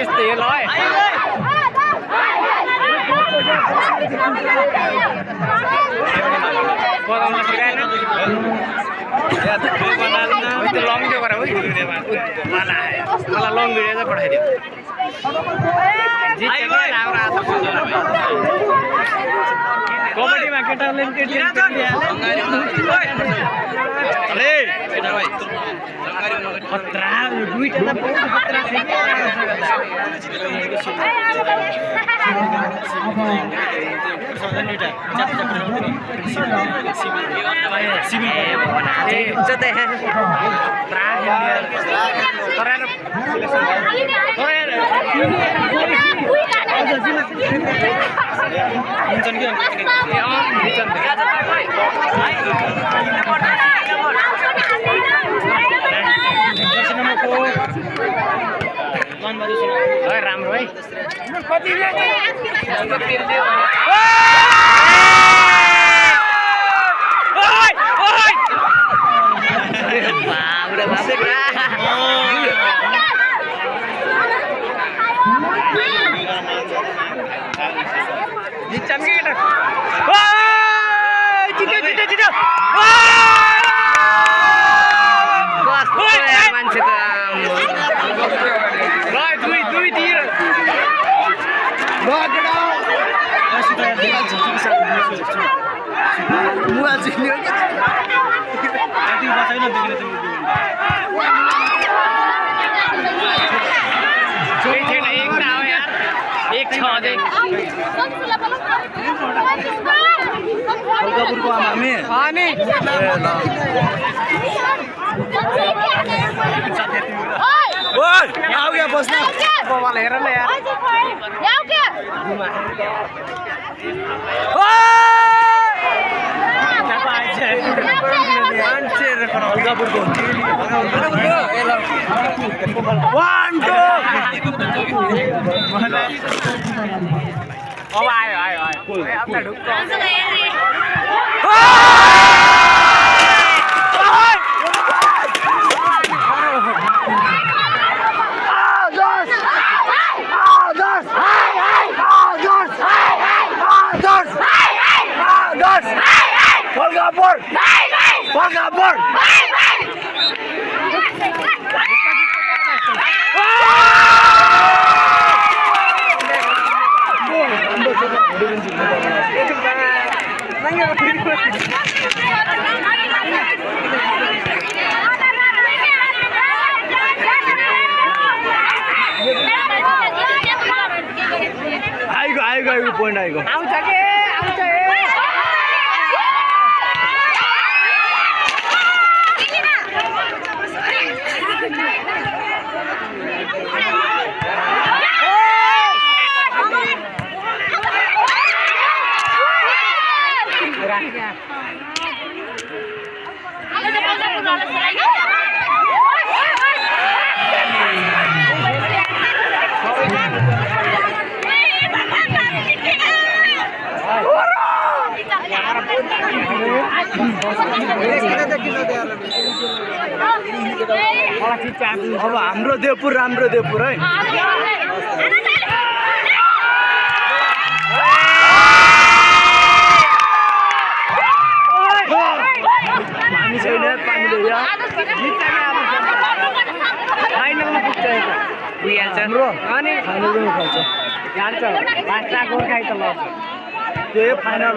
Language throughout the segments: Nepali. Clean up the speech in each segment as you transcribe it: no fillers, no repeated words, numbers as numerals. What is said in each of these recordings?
यस्तै हो ल है बनाउन सिकाएन त्यो लङ भिडियो गरा मलाई लङ भिडियो चाहिँ पठाइदियो कबड्डीमा केटाले खतरा दुईटा त बहुत खतरा राम्रो है अब आयो आपका ढुक्का आइगो पोइन्ट आइगो आउँछ के आउँछ अब हाम्रो देवपुर राम्रो देवपुर है पानी छैन पानीले फाइनलमा पुग्छ पुगिहाल्छ हाम्रो अनि फाइनलमा खेल्छ जान्छ लास्टमा गोर्खाइ त लड्छ त्यो फाइनल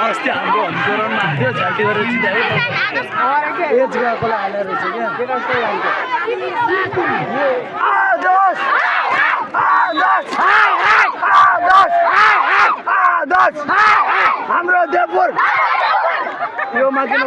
अस्ति हाम्रो हन्जोरमा थियो झाल्टी गरेर जितायो एज गएकोलाई हालेर रहेछ क्या हाम्रो देवपुर यो माथि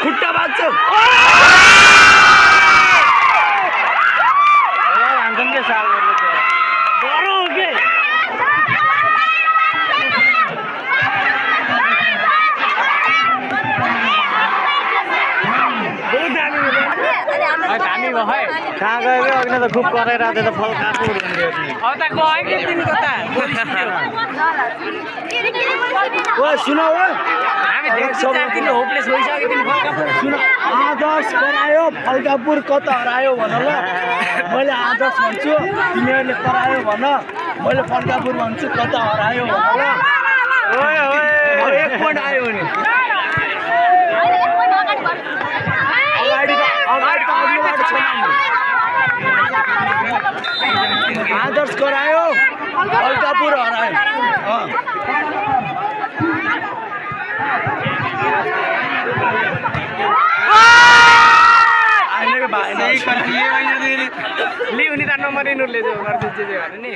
खुट्टा बाँध्छु के साल गयो अघि त खुब कराइरहेको थियो त फल्काको अब त गयो कि तिमीको त ओ सुन ओ हामी धेरै होपलेस भइसक्यो तिमी फल्कापुर सुन आदर्श करायो फल्कापुर कता हरायो भन ल मैले आदर्श भन्छु तिमीहरूले करायो भन मैले फल्कापुर भन्छु कता हरायो भन ल ओए ओए एक पोइन्ट आयो नि आदर्श करायो फल्कापुर हरायो लिउने त नम्बर यिनीहरूले गरिदिन्छ भने नि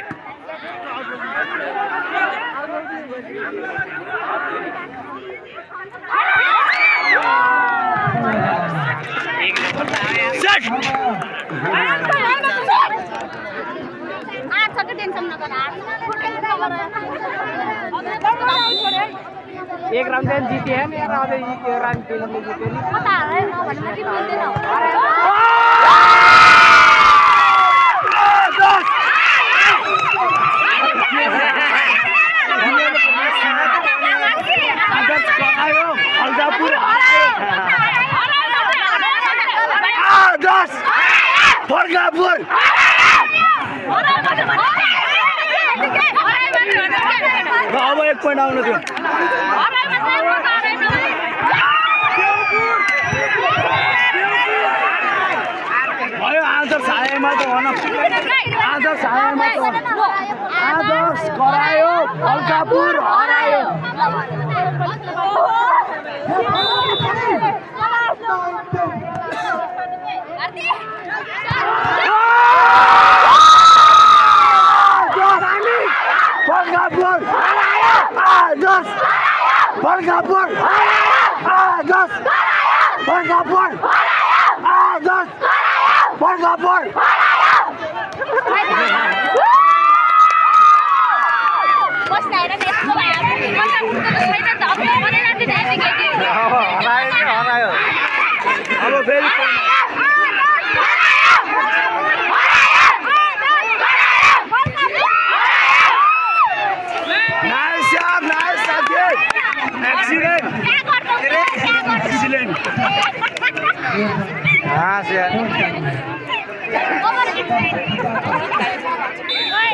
एक राउंड जीते हैं यार आधे राउंड टीम में जीते नहीं पता है ना बनना कि बोलते ना आदर्श करायो फल्कापुर आदर्श फल्कापुर अब एक पोइन्ट आउनु थियो भयो आदर्श आएमा त भन आदर्श आएमा त आदर्श करायो फल्कापुर हरायो फल्कापुर आदर्श फल्कापुर आदर्श फल्कापुर आदर्श फल्कापुर हरायो अब फेरि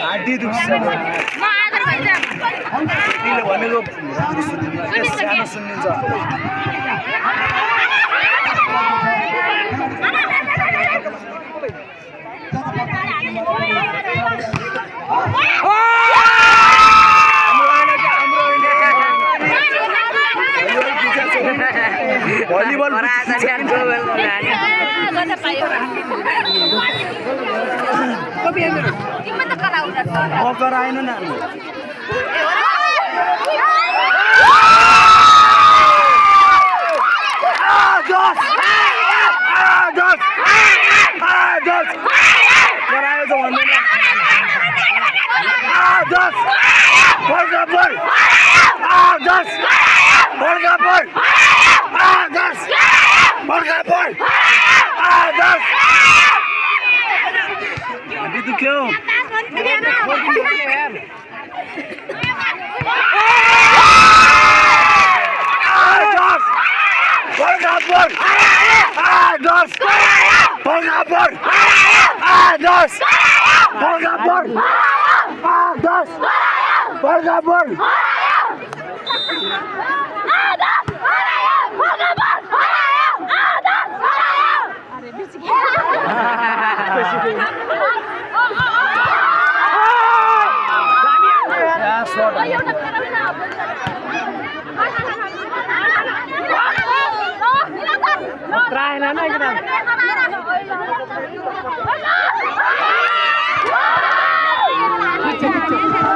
घाँटी दुख्छ भनेको सानो सुनिन्छ भलिबल कराएन न करायो त भन्दैन आदर्श फल्कापुर आदर्श फल्कापुर आदर्श फल्कापुर आदर्श घाँटी दुख्यो आदर्श फल्कापुर आदर्श फल्कापुर आदर्श फल्कापुर आदर्श फल्कापुर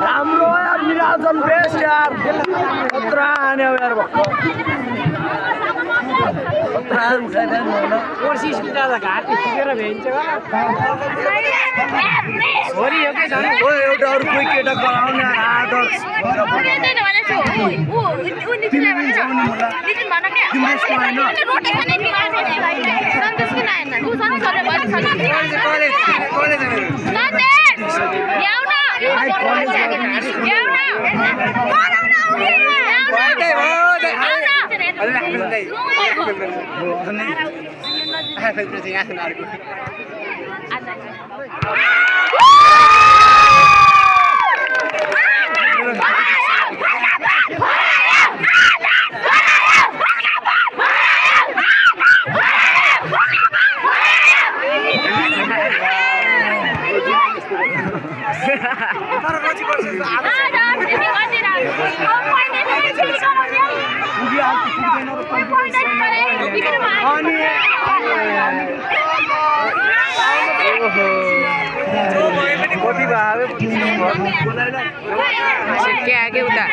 राम्रो यार निराजन बेस्ट यार खतरा आने यार कोर्सी सुन्दा घाट पुगेर भेट्छ छोरी हो के झन् ओ एउटा अरू कोही केटा गराउने आदर्श के आगे उता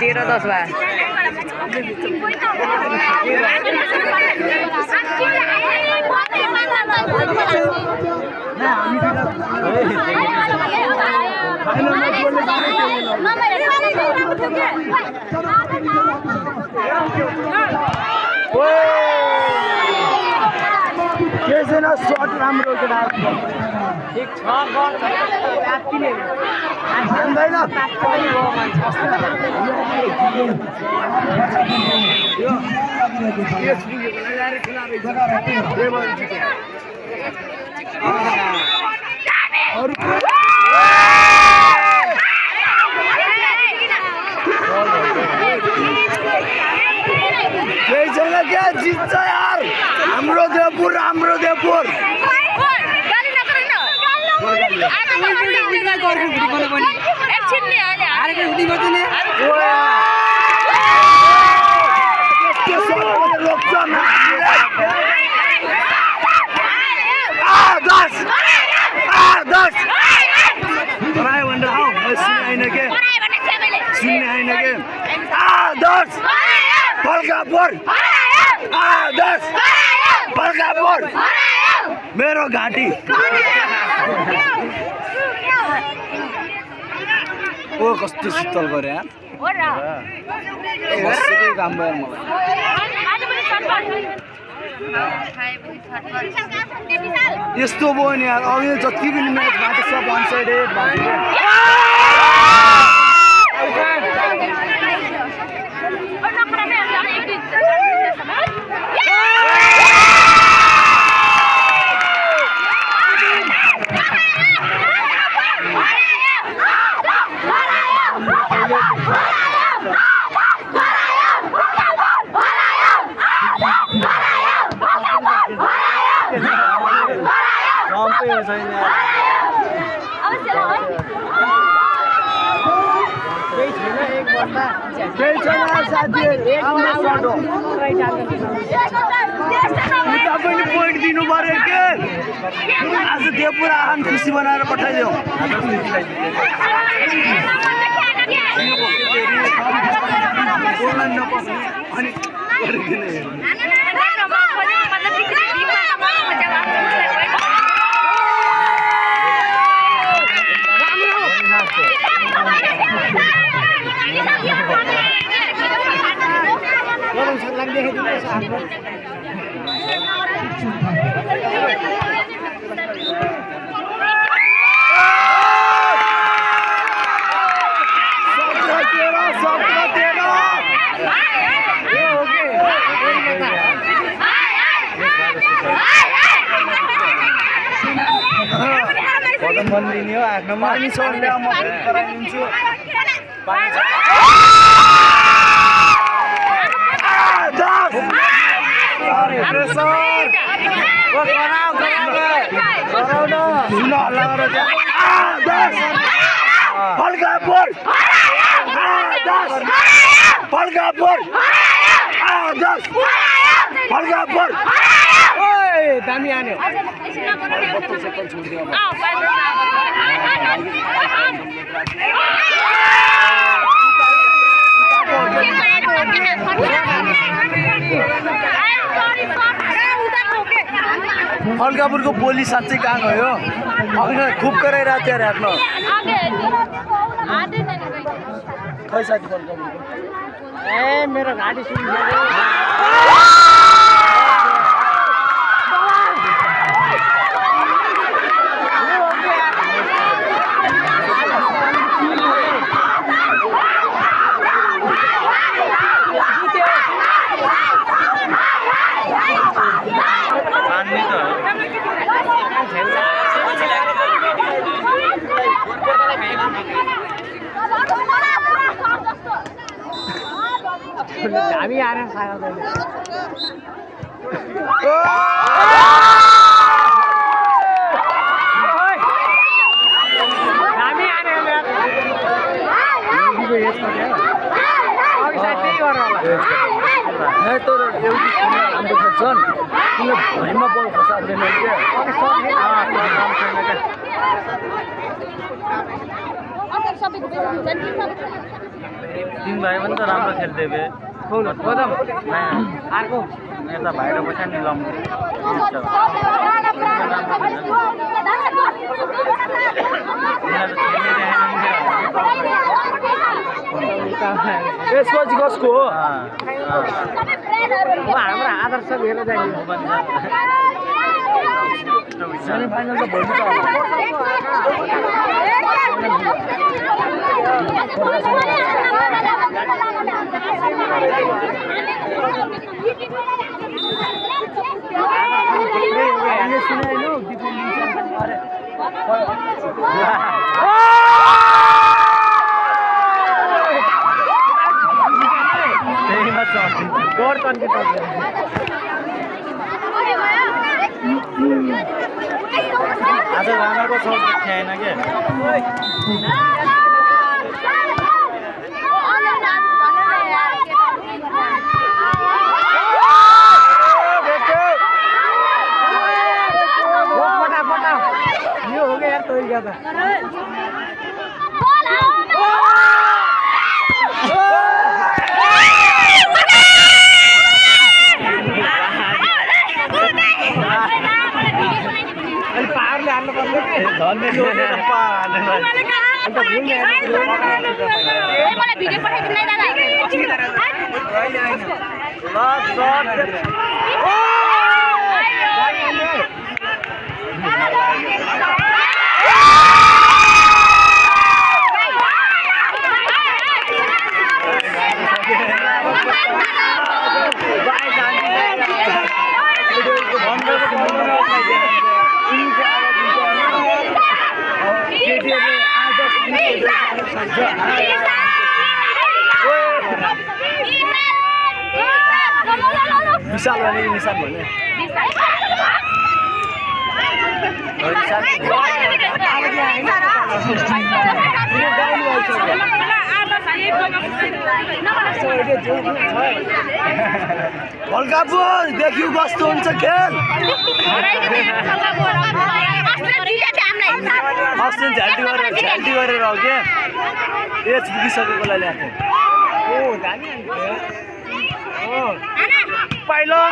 13-10 बा कैसे ना शॉट राम्रो केटा ठीक छ गर्छ रातिले भन्दैन क्या जित्छ यार हाम्रो देवपुर मेरो घाटी ओ कस्तो शीतल गरे यार बसेकै काम भयो मलाई यस्तो भयो नि यार अघि जति पनि म्याच भएको छ वान साइडेड पोइन्ट दिनु पर्यो के आज देवपुर आहान खुसी बनाएर पठाइदेऊ बन्दिने हो 8 नम्बर अनि छोड्ने म गराइदिन्छु दामी आने फल्कापुरको बोली साँच्चै कहाँ गयो खुब कराइरहेको थियो राख्नु खै साथी फल्कापुरको ए मेरो गाडी सुनिसक्यो हामी आएर सागाउँदैन हामी आएर तर एउटी राम्रो खेल्छन् तिमीले भैँमा बल खसाल्दैन तीन भाइ पनि त राम्रो खेल्थ्यो बे अर्को यता भाइर बस्या नि लम्बु यसपछि कसको हो हाम्रो आदर्श हेरेर जाने सेमिफाइनल त भोलि आज राणाको छ थिएन के यो हो गया यार तो ही ज्यादा विशाल भने निशान भन्ने फल्कापुर देखियो कस्तो हुन्छ खेल अस्ति झ्याल्टी गरेर हो के एज पुगिसकेकोलाई ल्याएको पहिलो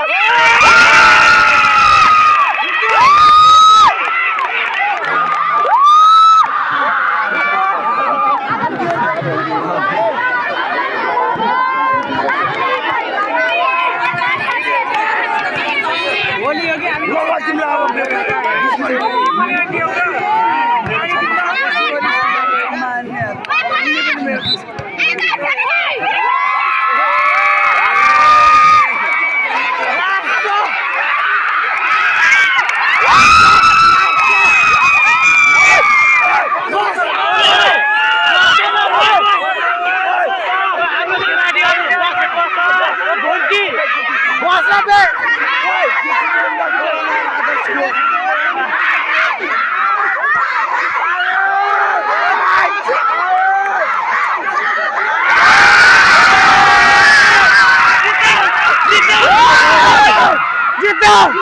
Get down!